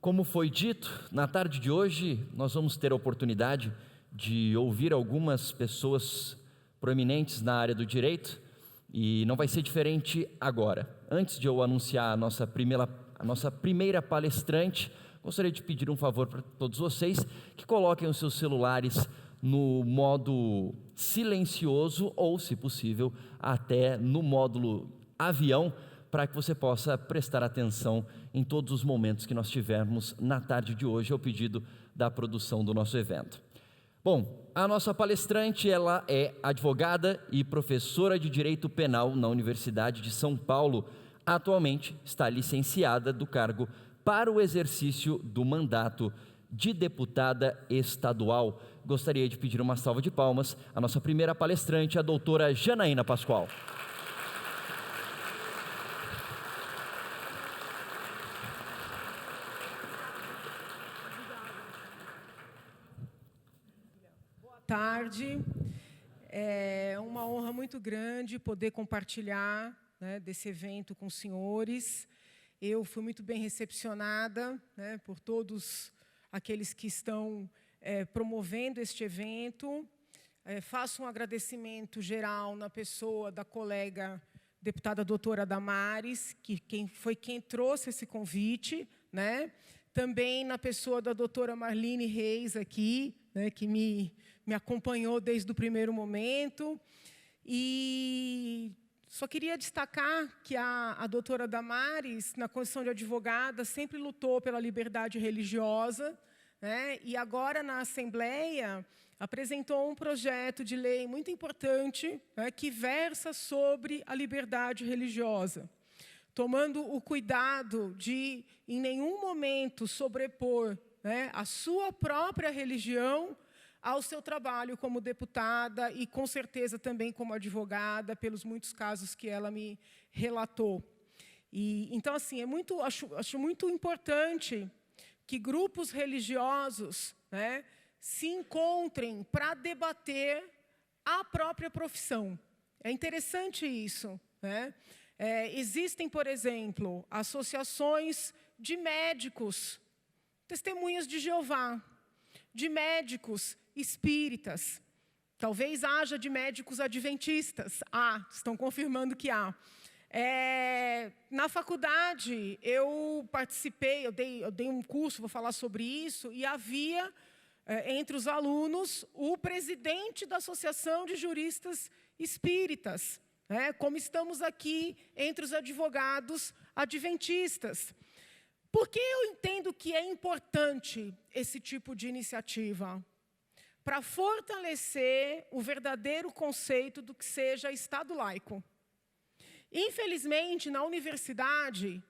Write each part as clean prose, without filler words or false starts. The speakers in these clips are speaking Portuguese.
Como foi dito, na tarde de hoje nós vamos ter a oportunidade de ouvir algumas pessoas proeminentes na área do direito e não vai ser diferente agora. Antes de eu anunciar a nossa primeira palestrante, gostaria de pedir um favor para todos vocês que coloquem os seus celulares no modo silencioso ou, se possível, até no módulo avião, para que você possa prestar atenção em todos os momentos que nós tivermos na tarde de hoje, ao pedido da produção do nosso evento. Bom, a nossa palestrante, ela é advogada e professora de Direito Penal na Universidade de São Paulo. Atualmente está licenciada do cargo para o exercício do mandato de deputada estadual. Gostaria de pedir uma salva de palmas à nossa primeira palestrante, a doutora Janaína Pascoal. Boa tarde, é uma honra muito grande poder compartilhar, desse evento com os senhores. Eu fui muito bem recepcionada, por todos aqueles que estão promovendo este evento. Faço um agradecimento geral na pessoa da colega deputada doutora Damares, quem trouxe esse convite, Também na pessoa da doutora Marlene Reis aqui, que me acompanhou desde o primeiro momento. E só queria destacar que a doutora Damares, na condição de advogada, sempre lutou pela liberdade religiosa, e agora, na Assembleia, apresentou um projeto de lei muito importante, que versa sobre a liberdade religiosa, tomando o cuidado de, em nenhum momento, sobrepor a sua própria religião ao seu trabalho como deputada e, com certeza, também como advogada, pelos muitos casos que ela me relatou. Então, assim, acho muito importante que grupos religiosos se encontrem para debater a própria profissão. É interessante isso, existem, por exemplo, associações de médicos, testemunhas de Jeová, de médicos espíritas, talvez haja de médicos adventistas, estão confirmando que há. Na faculdade, eu participei, eu dei um curso, vou falar sobre isso, e havia, entre os alunos, o presidente da Associação de Juristas Espíritas, como estamos aqui entre os advogados adventistas. Por que eu entendo que é importante esse tipo de iniciativa? Para fortalecer o verdadeiro conceito do que seja Estado laico. Infelizmente, na universidade,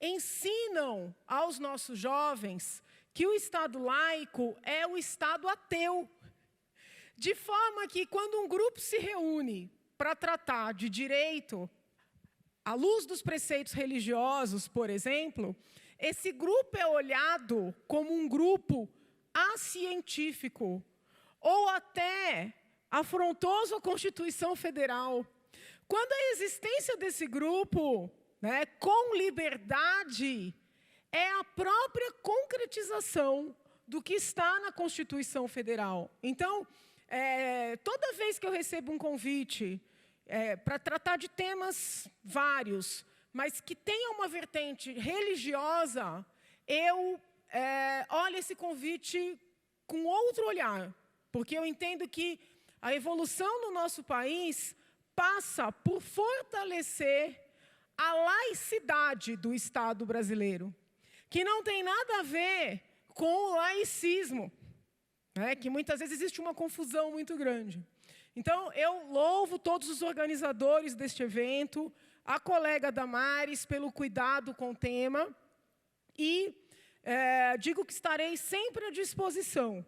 ensinam aos nossos jovens que o Estado laico é o Estado ateu. De forma que, quando um grupo se reúne para tratar de direito, à luz dos preceitos religiosos, por exemplo, esse grupo é olhado como um grupo acientífico ou até afrontoso à Constituição Federal. Quando a existência desse grupo, com liberdade, é a própria concretização do que está na Constituição Federal. Então, toda vez que eu recebo um convite para tratar de temas vários, mas que tenha uma vertente religiosa, eu olho esse convite com outro olhar, porque eu entendo que a evolução no nosso país passa por fortalecer a laicidade do Estado brasileiro, que não tem nada a ver com o laicismo, que muitas vezes existe uma confusão muito grande. Então, eu louvo todos os organizadores deste evento, a colega Damares pelo cuidado com o tema e digo que estarei sempre à disposição.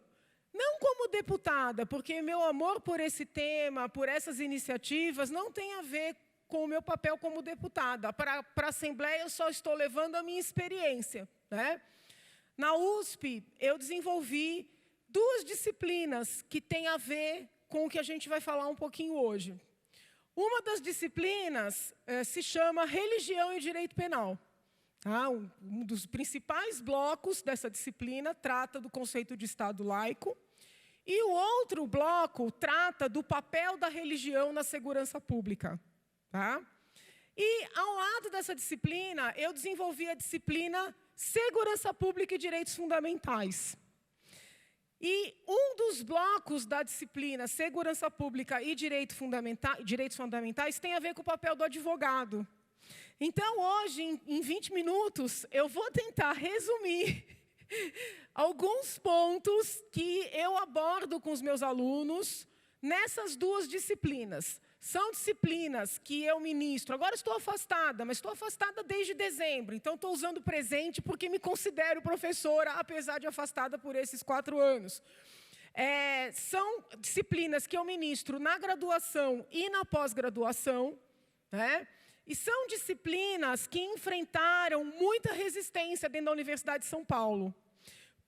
Não como deputada, porque meu amor por esse tema, por essas iniciativas, não tem a ver com o meu papel como deputada. Para a Assembleia, eu só estou levando a minha experiência. Na USP, eu desenvolvi 2 disciplinas que têm a ver com o que a gente vai falar um pouquinho hoje. Uma das disciplinas se chama Religião e Direito Penal. Um dos principais blocos dessa disciplina trata do conceito de Estado laico, e o outro bloco trata do papel da religião na segurança pública. Tá? E, ao lado dessa disciplina, eu desenvolvi a disciplina Segurança Pública e Direitos Fundamentais. E um dos blocos da disciplina Segurança Pública e Direitos Fundamentais tem a ver com o papel do advogado. Então, hoje, em 20 minutos, eu vou tentar resumir alguns pontos que eu abordo com os meus alunos nessas duas disciplinas. São disciplinas que eu ministro. Agora estou afastada, mas estou afastada desde dezembro. Então, estou usando o presente porque me considero professora, apesar de afastada por esses 4 anos. São disciplinas que eu ministro na graduação e na pós-graduação, né? E são disciplinas que enfrentaram muita resistência dentro da Universidade de São Paulo.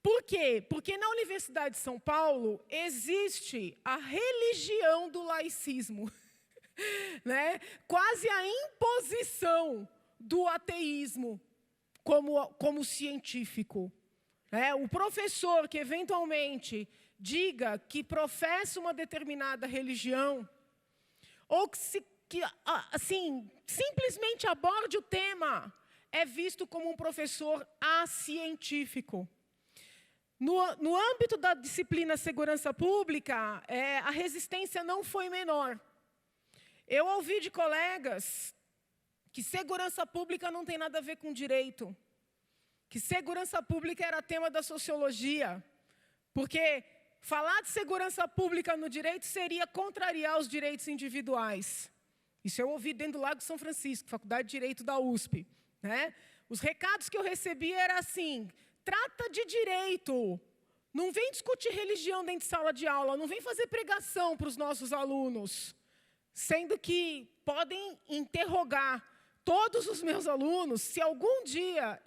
Por quê? Porque na Universidade de São Paulo existe a religião do laicismo. Né? Quase a imposição do ateísmo como científico. O professor que, eventualmente, diga que professa uma determinada religião, ou que simplesmente aborde o tema, é visto como um professor acientífico. No âmbito da disciplina Segurança Pública, a resistência não foi menor. Eu ouvi de colegas que segurança pública não tem nada a ver com direito, que segurança pública era tema da sociologia, porque falar de segurança pública no direito seria contrariar os direitos individuais. Isso eu ouvi dentro do Lago São Francisco, Faculdade de Direito da USP. Né? Os recados que eu recebi eram assim: trata de direito, não vem discutir religião dentro de sala de aula, não vem fazer pregação para os nossos alunos. Sendo que podem interrogar todos os meus alunos se algum dia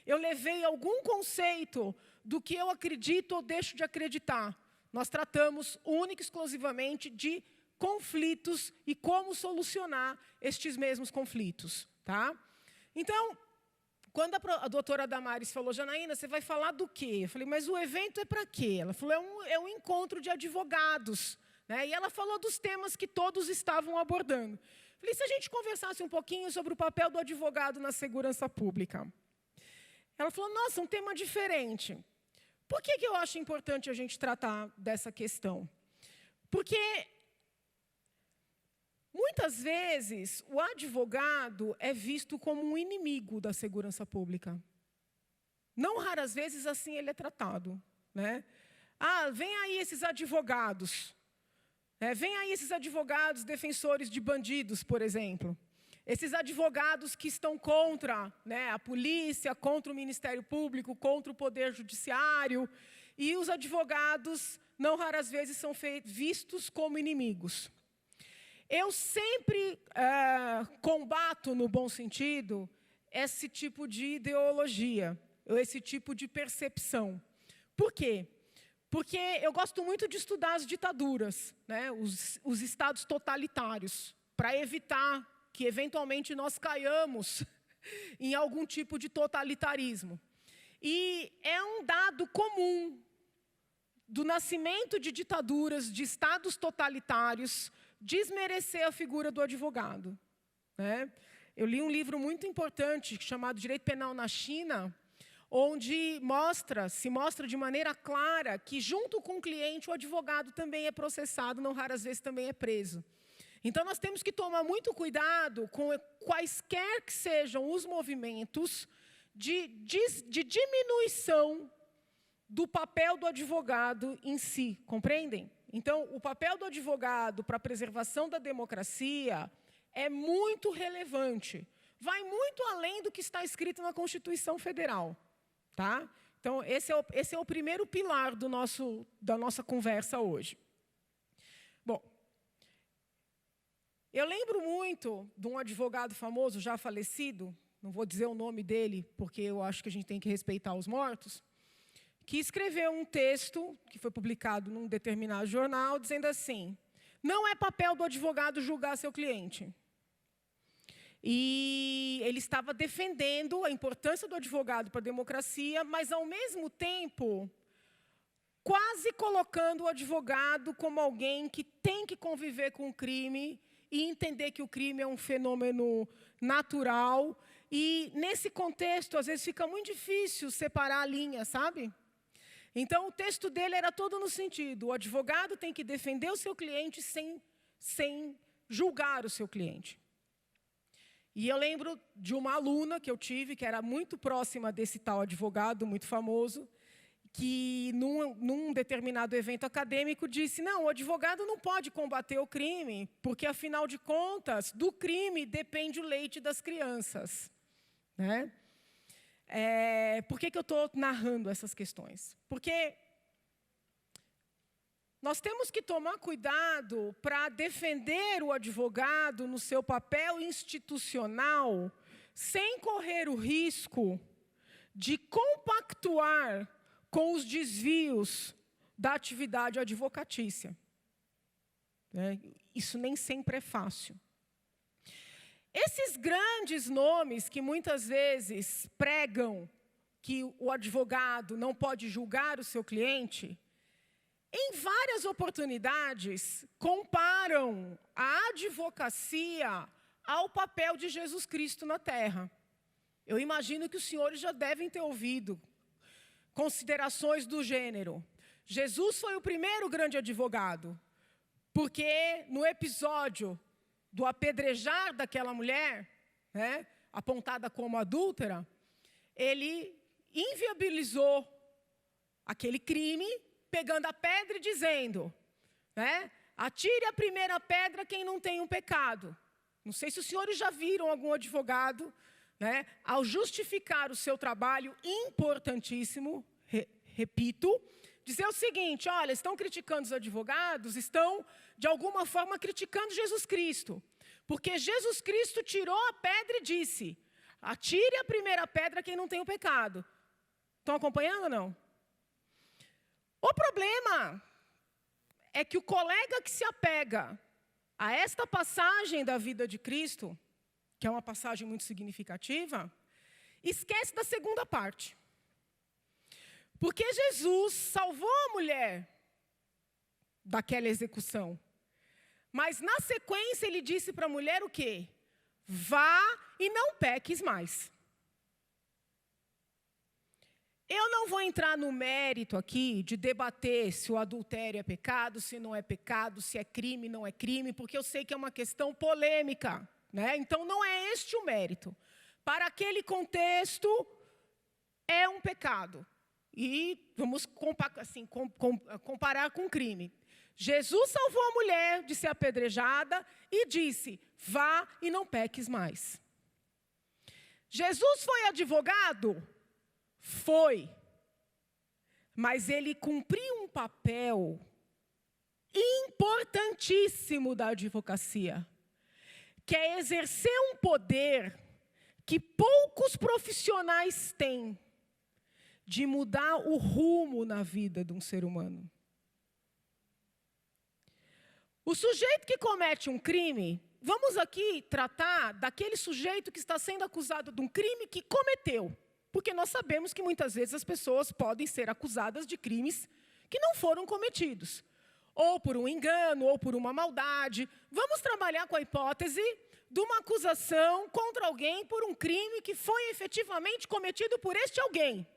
eu levei algum conceito do que eu acredito ou deixo de acreditar. Nós tratamos única e exclusivamente de conflitos e como solucionar estes mesmos conflitos. Tá? Então, quando a doutora Damares falou, Janaína, você vai falar do quê? Eu falei, mas o evento é para quê? Ela falou, é um encontro de advogados. Né? E ela falou dos temas que todos estavam abordando. Falei, se a gente conversasse um pouquinho sobre o papel do advogado na segurança pública. Ela falou, nossa, um tema diferente. Por que eu acho importante a gente tratar dessa questão? Porque, muitas vezes, o advogado é visto como um inimigo da segurança pública. Não raras vezes, assim, ele é tratado. Né? Vem aí esses advogados. Vem aí esses advogados defensores de bandidos, por exemplo. Esses advogados que estão contra, né, a polícia, contra o Ministério Público, contra o Poder Judiciário. E os advogados, não raras vezes, são vistos como inimigos. Eu sempre combato, no bom sentido, esse tipo de ideologia, esse tipo de percepção. Por quê? Porque eu gosto muito de estudar as ditaduras, né, os estados totalitários, para evitar que, eventualmente, nós caiamos em algum tipo de totalitarismo. E é um dado comum do nascimento de ditaduras, de estados totalitários, desmerecer a figura do advogado. Né? Eu li um livro muito importante, chamado Direito Penal na China, onde se mostra de maneira clara que, junto com o cliente, o advogado também é processado, não raras vezes também é preso. Então, nós temos que tomar muito cuidado com quaisquer que sejam os movimentos de diminuição do papel do advogado em si, compreendem? Então, o papel do advogado para a preservação da democracia é muito relevante. Vai muito além do que está escrito na Constituição Federal. Tá? Então, esse é o primeiro pilar da nossa conversa hoje. Bom, eu lembro muito de um advogado famoso, já falecido, não vou dizer o nome dele, porque eu acho que a gente tem que respeitar os mortos, que escreveu um texto, que foi publicado num determinado jornal, dizendo assim: não é papel do advogado julgar seu cliente. E ele estava defendendo a importância do advogado para a democracia, mas, ao mesmo tempo, quase colocando o advogado como alguém que tem que conviver com o crime e entender que o crime é um fenômeno natural. E, nesse contexto, às vezes, fica muito difícil separar a linha, sabe? Então, o texto dele era todo no sentido: o advogado tem que defender o seu cliente sem julgar o seu cliente. E eu lembro de uma aluna que eu tive, que era muito próxima desse tal advogado, muito famoso, que num determinado evento acadêmico disse: não, o advogado não pode combater o crime, porque, afinal de contas, do crime depende o leite das crianças. Né? Por que eu estou narrando essas questões? Porque nós temos que tomar cuidado para defender o advogado no seu papel institucional, sem correr o risco de compactuar com os desvios da atividade advocatícia. Isso nem sempre é fácil. Esses grandes nomes que muitas vezes pregam que o advogado não pode julgar o seu cliente, em várias oportunidades comparam a advocacia ao papel de Jesus Cristo na Terra. Eu imagino que os senhores já devem ter ouvido considerações do gênero: Jesus foi o primeiro grande advogado, porque no episódio do apedrejar daquela mulher, né, apontada como adúltera, ele inviabilizou aquele crime, pegando a pedra e dizendo, né, atire a primeira pedra quem não tem um pecado. Não sei se os senhores já viram algum advogado, né, ao justificar o seu trabalho importantíssimo, repito, dizer o seguinte: olha, estão criticando os advogados, estão, de alguma forma, criticando Jesus Cristo. Porque Jesus Cristo tirou a pedra e disse: atire a primeira pedra quem não tem o pecado. Estão acompanhando ou não? O problema é que o colega que se apega a esta passagem da vida de Cristo, que é uma passagem muito significativa, esquece da segunda parte. Porque Jesus salvou a mulher daquela execução. Mas, na sequência, ele disse para a mulher o quê? Vá e não peques mais. Eu não vou entrar no mérito aqui de debater se o adultério é pecado, se não é pecado, se é crime, não é crime, porque eu sei que é uma questão polêmica, né? Então, não é este o mérito. Para aquele contexto, é um pecado. E vamos comparar com crime. Jesus salvou a mulher de ser apedrejada e disse: vá e não peques mais. Jesus foi advogado? Foi. Mas ele cumpriu um papel importantíssimo da advocacia, que é exercer um poder que poucos profissionais têm, de mudar o rumo na vida de um ser humano. O sujeito que comete um crime, vamos aqui tratar daquele sujeito que está sendo acusado de um crime que cometeu. Porque nós sabemos que muitas vezes as pessoas podem ser acusadas de crimes que não foram cometidos. Ou por um engano, ou por uma maldade. Vamos trabalhar com a hipótese de uma acusação contra alguém por um crime que foi efetivamente cometido por este alguém.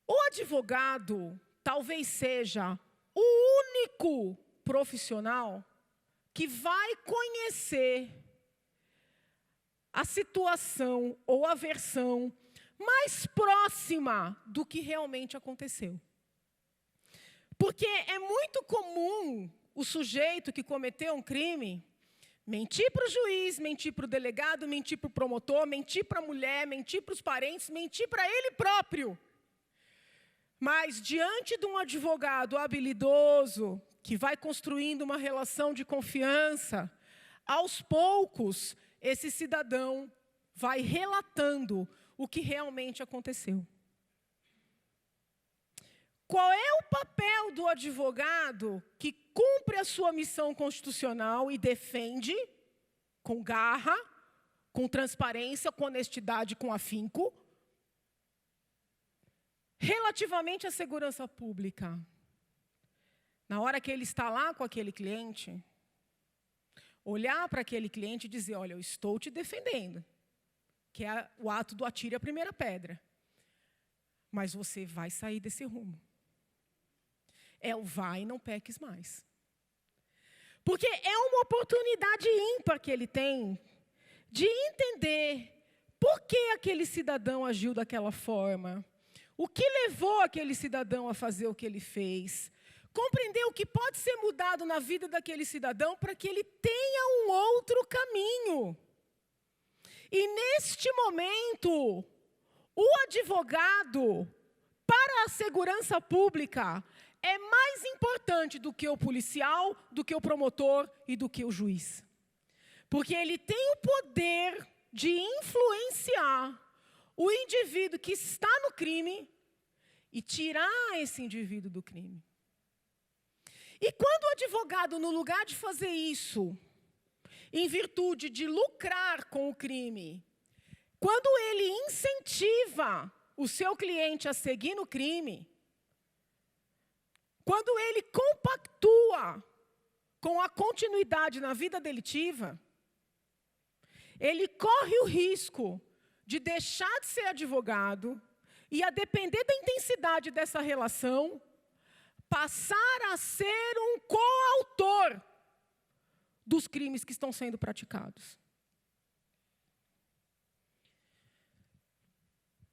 O advogado talvez seja o único profissional que vai conhecer a situação ou a versão mais próxima do que realmente aconteceu. Porque é muito comum o sujeito que cometeu um crime mentir para o juiz, mentir para o delegado, mentir para o promotor, mentir para a mulher, mentir para os parentes, mentir para ele próprio. Mas, diante de um advogado habilidoso, que vai construindo uma relação de confiança, aos poucos, esse cidadão vai relatando o que realmente aconteceu. Qual é o papel do advogado que cumpre a sua missão constitucional e defende com garra, com transparência, com honestidade, com afinco, relativamente à segurança pública. Na hora que ele está lá com aquele cliente, olhar para aquele cliente e dizer, olha, eu estou te defendendo, que é o ato do atire a primeira pedra. Mas você vai sair desse rumo. É o vai e não peques mais. Porque é uma oportunidade ímpar que ele tem de entender por que aquele cidadão agiu daquela forma, o que levou aquele cidadão a fazer o que ele fez, compreender o que pode ser mudado na vida daquele cidadão para que ele tenha um outro caminho. E neste momento, o advogado, para a segurança pública, é mais importante do que o policial, do que o promotor e do que o juiz. Porque ele tem o poder de influenciar o indivíduo que está no crime e tirar esse indivíduo do crime. E quando o advogado, no lugar de fazer isso, em virtude de lucrar com o crime, quando ele incentiva o seu cliente a seguir no crime, quando ele compactua com a continuidade na vida delitiva, ele corre o risco de deixar de ser advogado e, a depender da intensidade dessa relação, passar a ser um coautor dos crimes que estão sendo praticados.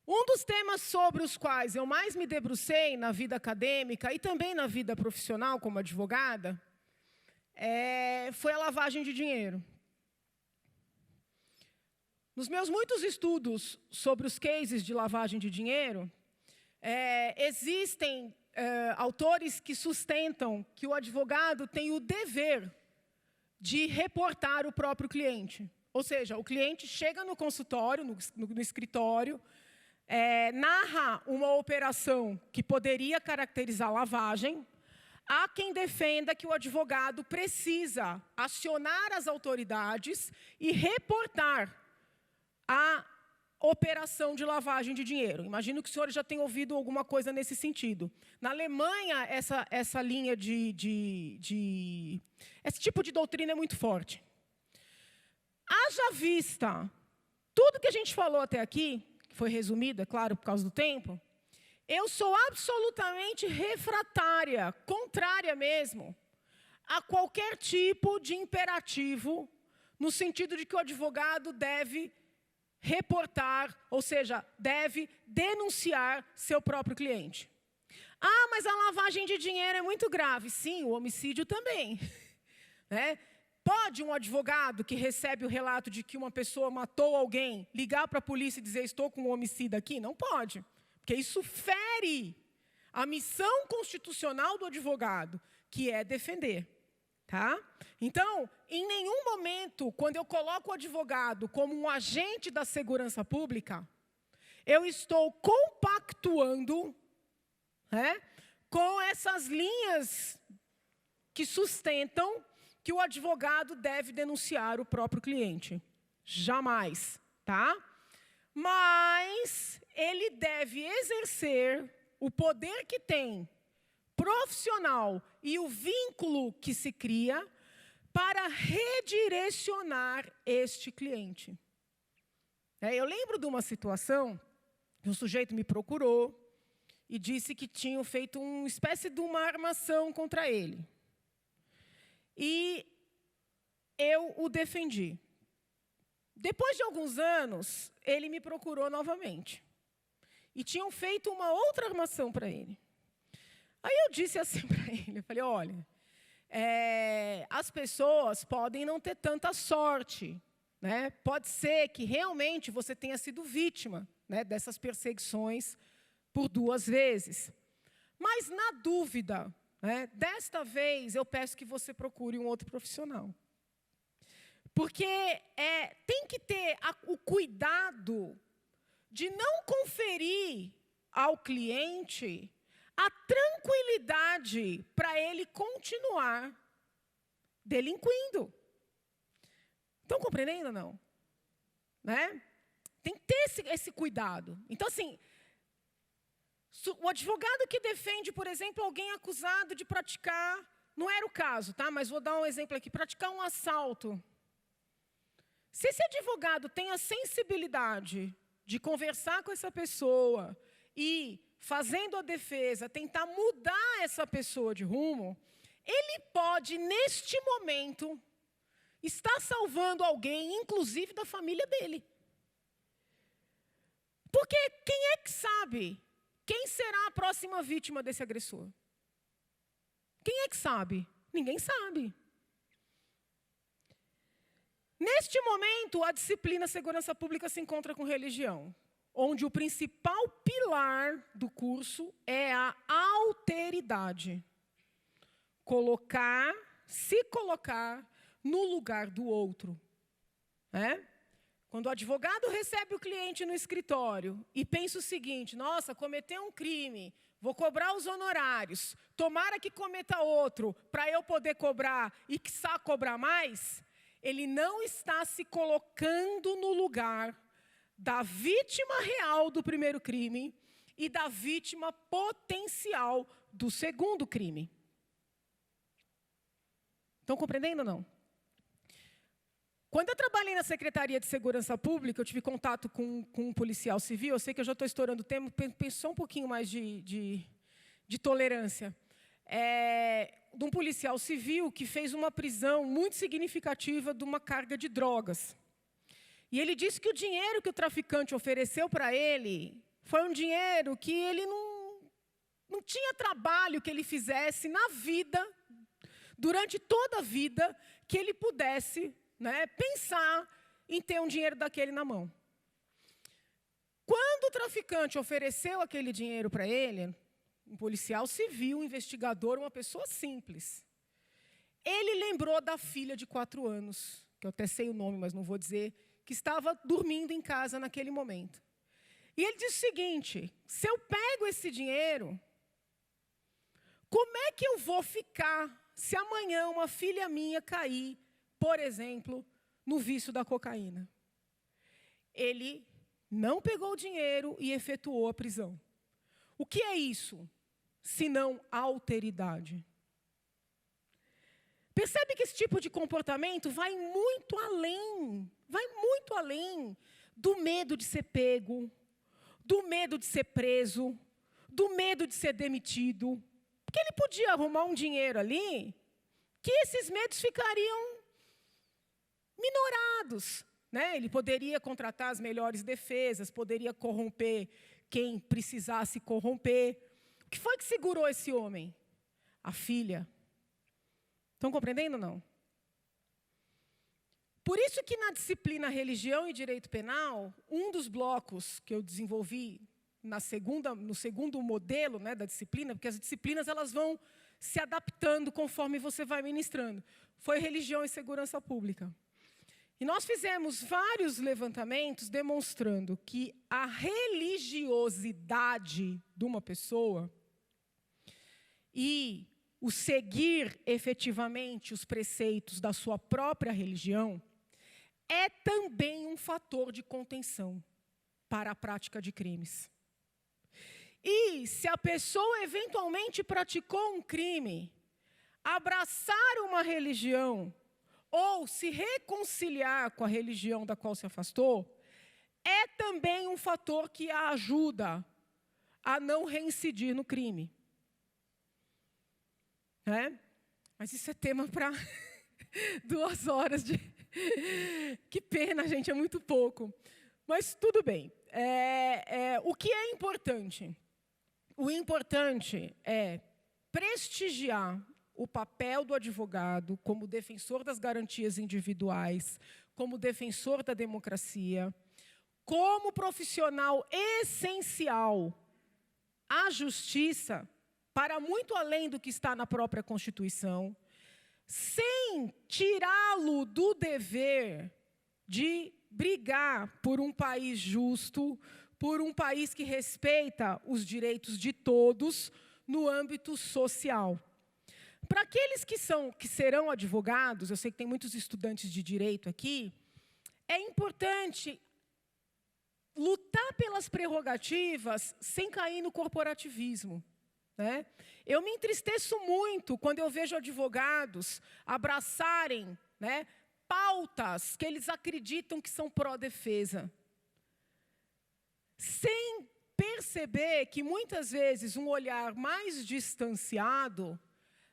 Um dos temas sobre os quais eu mais me debrucei na vida acadêmica e também na vida profissional como advogada foi a lavagem de dinheiro. Nos meus muitos estudos sobre os cases de lavagem de dinheiro, existem autores que sustentam que o advogado tem o dever de reportar o próprio cliente. Ou seja, o cliente chega no consultório, no escritório, narra uma operação que poderia caracterizar lavagem. Há quem defenda que o advogado precisa acionar as autoridades e reportar a operação de lavagem de dinheiro. Imagino que o senhor já tenha ouvido alguma coisa nesse sentido. Na Alemanha, essa linha esse tipo de doutrina é muito forte. Haja vista tudo que a gente falou até aqui, que foi resumido, é claro, por causa do tempo, eu sou absolutamente refratária, contrária mesmo, a qualquer tipo de imperativo, no sentido de que o advogado deve reportar, ou seja, deve denunciar seu próprio cliente. Ah, mas a lavagem de dinheiro é muito grave. Sim, o homicídio também. Pode um advogado que recebe o relato de que uma pessoa matou alguém ligar para a polícia e dizer estou com um homicida aqui? Não pode, porque isso fere a missão constitucional do advogado, que é defender. Tá? Então, em nenhum momento, quando eu coloco o advogado como um agente da segurança pública, eu estou compactuando com essas linhas que sustentam que o advogado deve denunciar o próprio cliente. Jamais, tá? Mas ele deve exercer o poder que tem profissional e o vínculo que se cria para redirecionar este cliente. Eu lembro de uma situação que um sujeito me procurou e disse que tinham feito uma espécie de uma armação contra ele. E eu o defendi. Depois de alguns anos, ele me procurou novamente. E tinham feito uma outra armação para ele. Aí eu disse assim para ele, eu falei, olha, as pessoas podem não ter tanta sorte, pode ser que realmente você tenha sido vítima dessas perseguições por 2 vezes. Mas, na dúvida, desta vez eu peço que você procure um outro profissional. Porque tem que ter o cuidado de não conferir ao cliente a tranquilidade para ele continuar delinquindo. Então, Estão compreendendo ou não? Né? Tem que ter esse cuidado. Então, assim, o advogado que defende, por exemplo, alguém acusado de praticar, não era o caso, tá? Mas vou dar um exemplo aqui, praticar um assalto. Se esse advogado tem a sensibilidade de conversar com essa pessoa e, fazendo a defesa, tentar mudar essa pessoa de rumo, ele pode, neste momento, estar salvando alguém, inclusive da família dele. Porque quem é que sabe quem será a próxima vítima desse agressor? Quem é que sabe? Ninguém sabe. Neste momento, a disciplina Segurança Pública se encontra com religião, onde o principal pilar do curso é a alteridade. Se colocar no lugar do outro. Né? Quando o advogado recebe o cliente no escritório e pensa o seguinte, nossa, cometeu um crime, vou cobrar os honorários, tomara que cometa outro, para eu poder cobrar e quiçá cobrar mais, ele não está se colocando no lugar da vítima real do primeiro crime e da vítima potencial do segundo crime. Estão compreendendo ou não? Quando eu trabalhei na Secretaria de Segurança Pública, eu tive contato com um policial civil, eu sei que eu já estou estourando o tempo, pensou um pouquinho mais de tolerância. De um policial civil que fez uma prisão muito significativa de uma carga de drogas. E ele disse que o dinheiro que o traficante ofereceu para ele foi um dinheiro que ele não tinha trabalho que ele fizesse na vida, durante toda a vida, que ele pudesse, né, pensar em ter um dinheiro daquele na mão. Quando o traficante ofereceu aquele dinheiro para ele, um policial civil, um investigador, uma pessoa simples, ele lembrou da filha de 4 anos, que eu até sei o nome, mas não vou dizer, que estava dormindo em casa naquele momento. E ele disse o seguinte, se eu pego esse dinheiro, como é que eu vou ficar se amanhã uma filha minha cair, por exemplo, no vício da cocaína? Ele não pegou o dinheiro e efetuou a prisão. O que é isso, senão alteridade? Percebe que esse tipo de comportamento vai muito além do medo de ser pego, do medo de ser preso, do medo de ser demitido. Porque ele podia arrumar um dinheiro ali, que esses medos ficariam minorados. Né? Ele poderia contratar as melhores defesas, poderia corromper quem precisasse corromper. O que foi que segurou esse homem? A filha. Estão compreendendo ou não? Por isso que na disciplina Religião e Direito Penal, um dos blocos que eu desenvolvi no segundo modelo, né, da disciplina, porque as disciplinas elas vão se adaptando conforme você vai ministrando, foi Religião e Segurança Pública. E nós fizemos vários levantamentos demonstrando que a religiosidade de uma pessoa e o seguir efetivamente os preceitos da sua própria religião é também um fator de contenção para a prática de crimes. E se a pessoa eventualmente praticou um crime, abraçar uma religião ou se reconciliar com a religião da qual se afastou, é também um fator que a ajuda a não reincidir no crime. Mas isso é tema para 2 horas de... Que pena, gente, é muito pouco. Mas tudo bem. O que é importante? O importante é prestigiar o papel do advogado como defensor das garantias individuais, como defensor da democracia, como profissional essencial à justiça, para muito além do que está na própria Constituição, sem tirá-lo do dever de brigar por um país justo, por um país que respeita os direitos de todos no âmbito social. Para aqueles que serão advogados, eu sei que tem muitos estudantes de direito aqui, é importante lutar pelas prerrogativas sem cair no corporativismo, né? Eu me entristeço muito quando eu vejo advogados abraçarem, né, pautas que eles acreditam que são pró-defesa, sem perceber que muitas vezes um olhar mais distanciado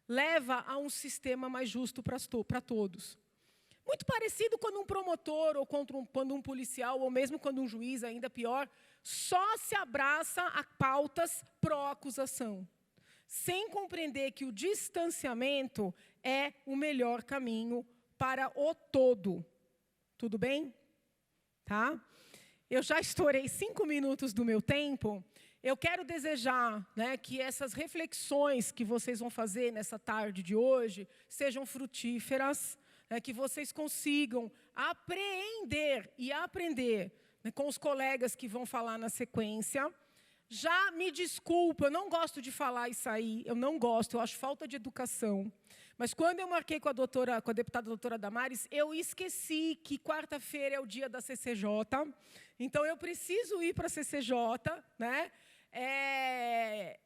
leva a um sistema mais justo para todos. Muito parecido quando um promotor, ou quando um policial, ou mesmo quando um juiz, ainda pior, só se abraça a pautas pró-acusação, sem compreender que o distanciamento é o melhor caminho para o todo. Tudo bem? Tá? Eu já estourei 5 minutos do meu tempo. Eu quero desejar, né, que essas reflexões que vocês vão fazer nessa tarde de hoje sejam frutíferas, que vocês consigam apreender e aprender, né, com os colegas que vão falar na sequência. Já me desculpa, eu não gosto de falar isso aí, eu não gosto, eu acho falta de educação. Mas quando eu marquei com a deputada doutora Damares, eu esqueci que quarta-feira é o dia da CCJ, então eu preciso ir para a CCJ, né?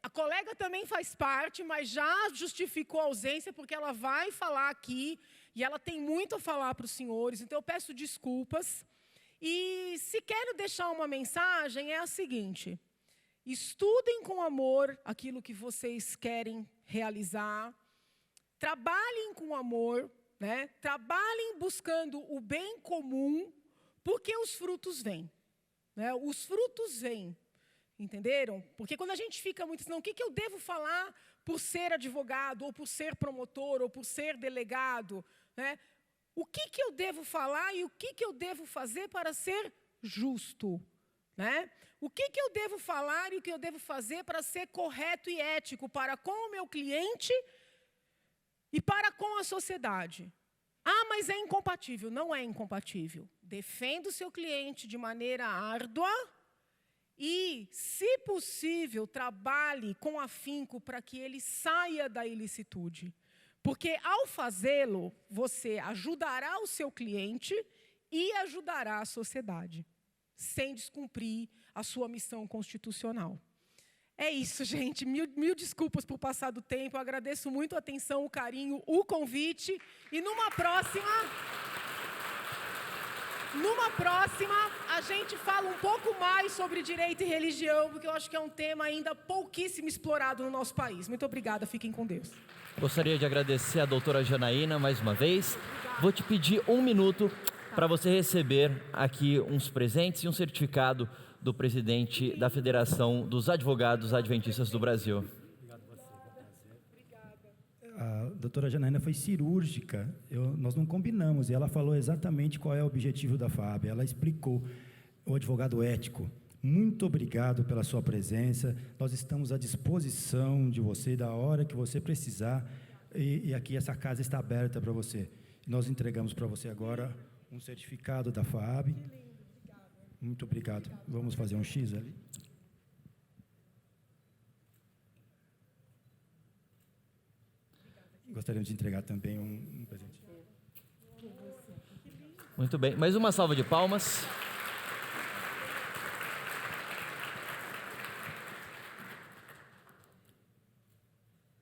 A colega também faz parte, mas já justificou a ausência, porque ela vai falar aqui, e ela tem muito a falar para os senhores, então eu peço desculpas. E se quero deixar uma mensagem, é a seguinte: estudem com amor aquilo que vocês querem realizar, trabalhem com amor, né? Trabalhem buscando o bem comum, porque os frutos vêm, né? Os frutos vêm. Entenderam? Porque quando a gente fica muito assim, não, o que eu devo falar por ser advogado, ou por ser promotor, ou por ser delegado, né? O que eu devo falar e o que eu devo fazer para ser justo, né? O que eu devo falar e o que eu devo fazer para ser correto e ético para com o meu cliente e para com a sociedade? Ah, mas é incompatível. Não é incompatível. Defenda o seu cliente de maneira árdua e, se possível, trabalhe com afinco para que ele saia da ilicitude. Porque, ao fazê-lo, você ajudará o seu cliente e ajudará a sociedade, sem descumprir a sua missão constitucional. É isso, gente. Mil desculpas por passar do tempo. Eu agradeço muito a atenção, o carinho, o convite. E numa próxima, a gente fala um pouco mais sobre direito e religião, porque eu acho que é um tema ainda pouquíssimo explorado no nosso país. Muito obrigada. Fiquem com Deus. Gostaria de agradecer a doutora Janaína mais uma vez. Vou te pedir 1 minuto para você receber aqui uns presentes e um certificado do presidente da Federação dos Advogados Adventistas do Brasil. Obrigado a você, a doutora Janaína foi cirúrgica, nós não combinamos, e ela falou exatamente qual é o objetivo da FAAB, ela explicou, o advogado ético. Muito obrigado pela sua presença, nós estamos à disposição de você, da hora que você precisar, e aqui essa casa está aberta para você. Nós entregamos para você agora um certificado da FAAB. Muito obrigado. Vamos fazer um X ali. Gostaríamos de entregar também um presente. Muito bem, mais uma salva de palmas.